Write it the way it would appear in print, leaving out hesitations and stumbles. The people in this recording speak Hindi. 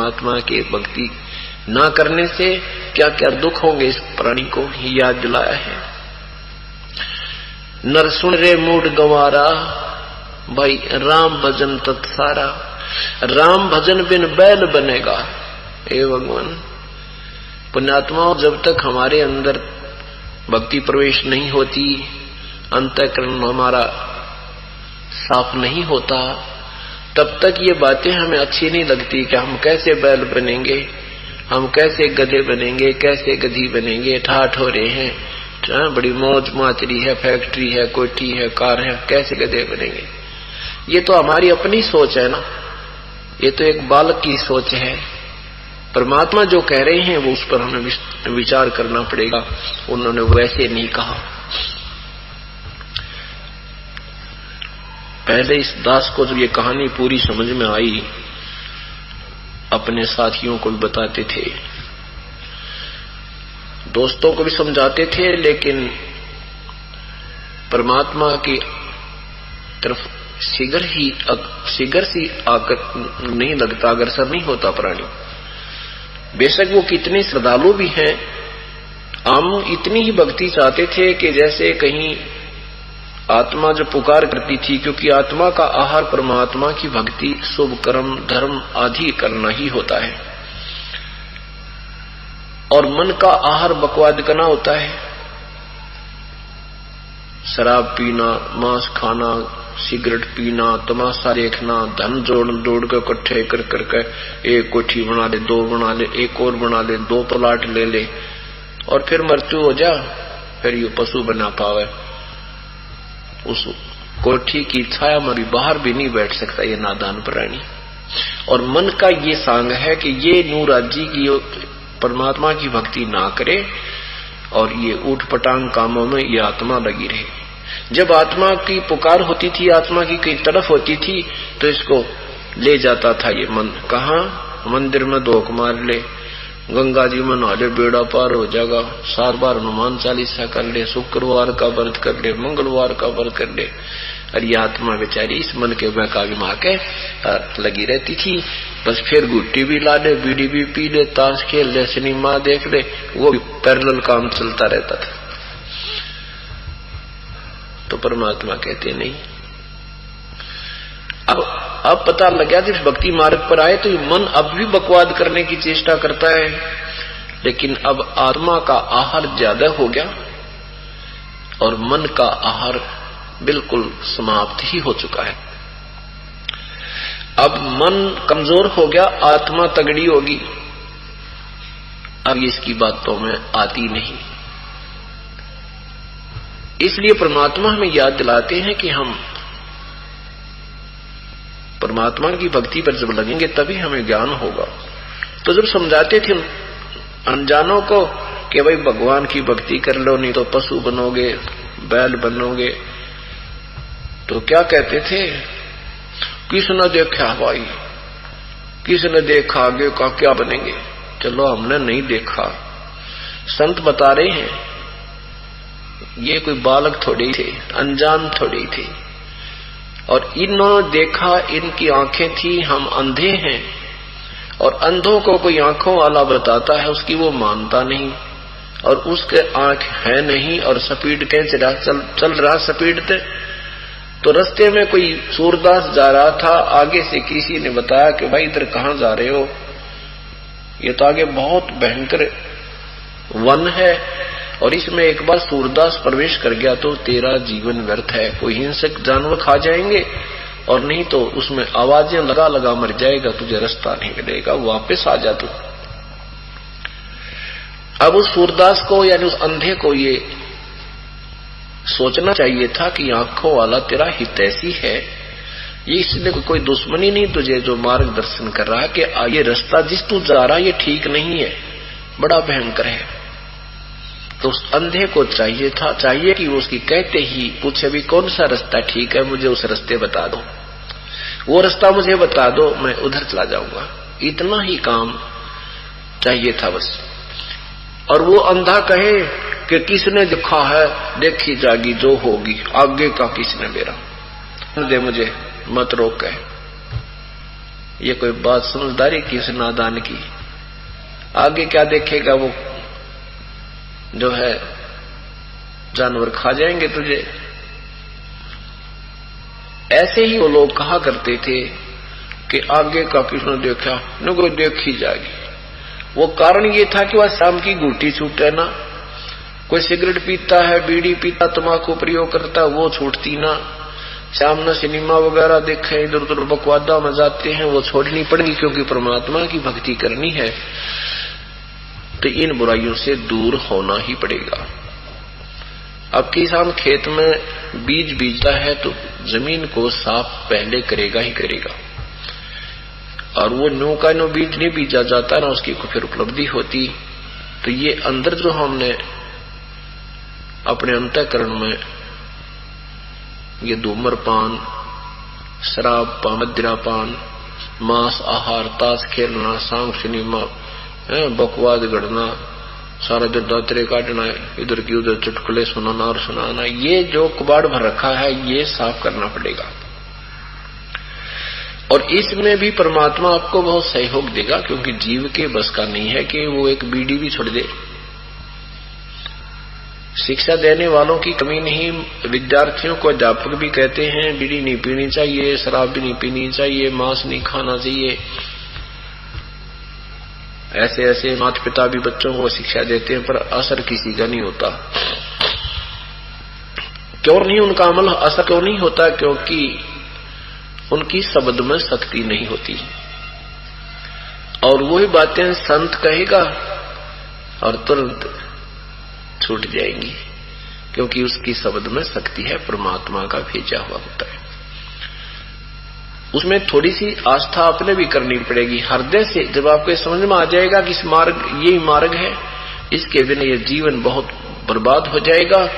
परमात्मा के भक्ति ना करने से क्या क्या दुख होंगे इस प्राणी को याद दिलाया है। नर सुन रे मूड गंवारा, भाई राम भजन तत्सारा। राम भजन बिन बैल बनेगा। हे भगवान, पुण्यात्माओं, जब तक हमारे अंदर भक्ति प्रवेश नहीं होती, अंतःकरण हमारा साफ नहीं होता, तब तक ये बातें हमें अच्छी नहीं लगती कि हम कैसे बैल बनेंगे, हम कैसे गधे बनेंगे, कैसे गधी बनेंगे। ठाठ हो रहे हैं, बड़ी मौज माचरी है, फैक्ट्री है, कोठी है, कार है, कैसे गधे बनेंगे। ये तो हमारी अपनी सोच है ना, ये तो एक बालक की सोच है। परमात्मा जो कह रहे हैं वो उस पर हमें विचार करना पड़ेगा। उन्होंने वैसे नहीं कहा। पहले इस दास को जब ये कहानी पूरी समझ में आई, अपने साथियों को भी बताते थे, दोस्तों को भी समझाते थे, लेकिन परमात्मा की तरफ शीघ्र सी आकर नहीं लगता, अग्रसर नहीं होता प्राणी। बेशक वो कितने श्रद्धालु भी हैं, हम इतनी ही भक्ति चाहते थे कि जैसे कहीं आत्मा जो पुकार करती थी, क्योंकि आत्मा का आहार परमात्मा की भक्ति, शुभ कर्म, धर्म आदि करना ही होता है, और मन का आहार बकवाद करना होता है। शराब पीना, मांस खाना, सिगरेट पीना, तमाशा देखना, धन जोड़ कर इकट्ठे कर करके एक कोठी बना ले, दो बना ले, एक और बना ले, दो प्लाट ले ले, और फिर मृत्यु हो जा, फिर ये पशु बना पावे। उस कोठी की छाया में भी बाहर भी नहीं बैठ सकता ये नादान प्राणी। और मन का ये सांग है कि ये नूराजी की परमात्मा की भक्ति ना करे और ये ऊट पटांग कामों में ये आत्मा लगी रहे। जब आत्मा की पुकार होती थी, आत्मा की कई तरफ होती थी, तो इसको ले जाता था ये मन। कहाँ? मंदिर में धोख मार ले, गंगा जी में नहा ले, बेड़ा पार हो जाएगा, 7 बार हनुमान चालीसा कर ले, शुक्रवार का व्रत कर ले, मंगलवार का व्रत कर ले। और ये आत्मा बेचारी इस मन के बहकावे में आके लगी रहती थी। बस फिर गुट्टी भी ला ले, बीड़ी भी पी ले, ताश खेल ले, सिनेमा देख ले, वो भी पैरेलल काम चलता रहता था। तो परमात्मा कहते नहीं। अब पता लग गया जब भक्ति मार्ग पर आए तो मन अब भी बकवाद करने की चेष्टा करता है, लेकिन अब आत्मा का आहार ज्यादा हो गया और मन का आहार बिल्कुल समाप्त ही हो चुका है। अब मन कमजोर हो गया, आत्मा तगड़ी होगी। अब इसकी बातों में आती नहीं। इसलिए परमात्मा हमें याद दिलाते हैं कि हम परमात्मा की भक्ति पर जब लगेंगे तभी हमें ज्ञान होगा। तो जब समझाते थे अनजानों को कि भाई भगवान की भक्ति कर लो, नहीं तो पशु बनोगे, बैल बनोगे, तो क्या कहते थे? किसने देखा भाई, किसने देखा, आगे का क्या बनेंगे? चलो हमने नहीं देखा, संत बता रहे हैं। ये कोई बालक थोड़ी थे, अनजान थोड़ी थे, और इन्होंने देखा, इनकी आंखें थी, हम अंधे हैं। और अंधों को कोई आंखों वाला बताता है, उसकी वो मानता नहीं, और उसके आंख है नहीं, और स्पीड कैसे चल रहा स्पीड से। तो रास्ते में कोई सूरदास जा रहा था, आगे से किसी ने बताया कि भाई इधर कहां जा रहे हो, ये तो आगे बहुत भयंकर वन है, और इसमें एक बार सूरदास प्रवेश कर गया तो तेरा जीवन व्यर्थ है, कोई हिंसक जानवर खा जाएंगे, और नहीं तो उसमें आवाजें लगा लगा मर जाएगा, तुझे रास्ता नहीं मिलेगा, वापस आ जा तू। अब उस सूरदास को यानी उस अंधे को ये सोचना चाहिए था कि आंखों वाला तेरा हितैषी है, ये इसलिए कोई दुश्मनी नहीं तुझे, जो मार्गदर्शन कर रहा है कि ये रास्ता जिस तू जा रहा है ये ठीक नहीं है, बड़ा भयंकर है। तो उस अंधे को चाहिए कि वो उसकी कहते ही पूछे भी कौन सा रास्ता ठीक है, मुझे उस रास्ते बता दो, वो रास्ता मुझे बता दो, मैं उधर चला जाऊंगा। इतना ही काम चाहिए था बस। और वो अंधा कहे कि किसने देखा है, देखी जागी जो होगी, आगे का किसने मेरा दे, मुझे मत रोक कहे। ये कोई बात समझदारी की उस नादान की। आगे क्या देखेगा, वो जो है जानवर खा जाएंगे तुझे। ऐसे ही वो लोग कहा करते थे कि आगे का किसने देखा न कोई देख ही जाएगी। वो कारण ये था कि वह शाम की गुटी छूटे ना, कोई सिगरेट पीता है, बीड़ी पीता, तंबाकू प्रयोग करता, वो छूटती ना। शाम न सिनेमा वगैरह देखे, इधर उधर बकवादा में जाते हैं, वो छोड़नी पड़ेगी क्योंकि परमात्मा की भक्ति करनी है। तो इन बुराइयों से दूर होना ही पड़ेगा। अब किसान खेत में बीज बीजता है तो जमीन को साफ पहले करेगा ही करेगा, और वो नो का नो बीज नहीं बीजा जाता ना उसकी को फिर उपलब्धि होती। तो ये अंदर जो हमने अपने अंतःकरण में ये धूम्रपान, शराब पान, मदिरापान, मांस आहार, ताश खेलना, सांग सिनेमा, बकवाद गढ़ना, सारा दिन दातरे काटना, इधर की उधर चुटकुले सुनाना और सुनाना, ये जो कबाड़ भर रखा है ये साफ करना पड़ेगा। और इसमें भी परमात्मा आपको बहुत सहयोग देगा, क्योंकि जीव के बस का नहीं है कि वो एक बीड़ी भी छोड़ दे। शिक्षा देने वालों की कमी नहीं, विद्यार्थियों को अध्यापक भी कहते हैं बीड़ी नहीं पीनी चाहिए, शराब भी नहीं पीनी चाहिए, मांस नहीं खाना चाहिए। ऐसे ऐसे माता पिता भी बच्चों को शिक्षा देते हैं, पर असर किसी का नहीं होता। क्यों नहीं उनका अमल असर क्यों नहीं होता? क्योंकि उनकी शब्द में शक्ति नहीं होती। और वही बातें संत कहेगा और तुरंत छूट जाएंगी, क्योंकि उसकी शब्द में शक्ति है, परमात्मा का भेजा हुआ होता है। उसमें थोड़ी सी आस्था आपने भी करनी पड़ेगी हृदय से। जब आपको समझ में आ जाएगा कि इस मार्ग यही मार्ग है, इसके बिना ये जीवन बहुत बर्बाद हो जाएगा,